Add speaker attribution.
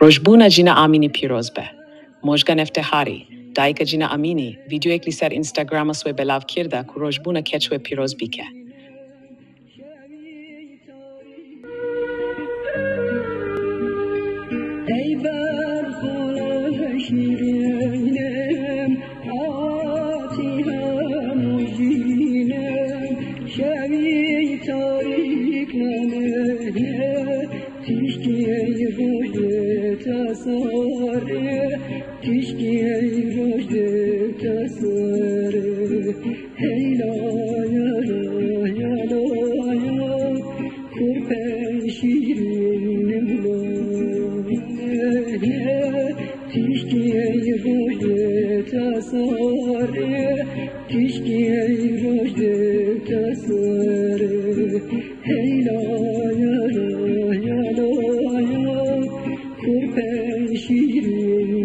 Speaker 1: Rojbuna jina amini pirozbe. Mojgan eftehari. Daika jina amini. Video ekli ser Instagram swe belav kirda ku rojbuna kechwe piroz bike.
Speaker 2: ای بر خانه شیرینم آتی هم و جینم شبی تاریک نمه تشکی روژ تصاره تشکی روژ تصاره هیلایا رایا لایا کرپن شیرینم تشکی روژ تصاره تشکی روژ تصاره هیلایا رایا لایا کرپن شیرینم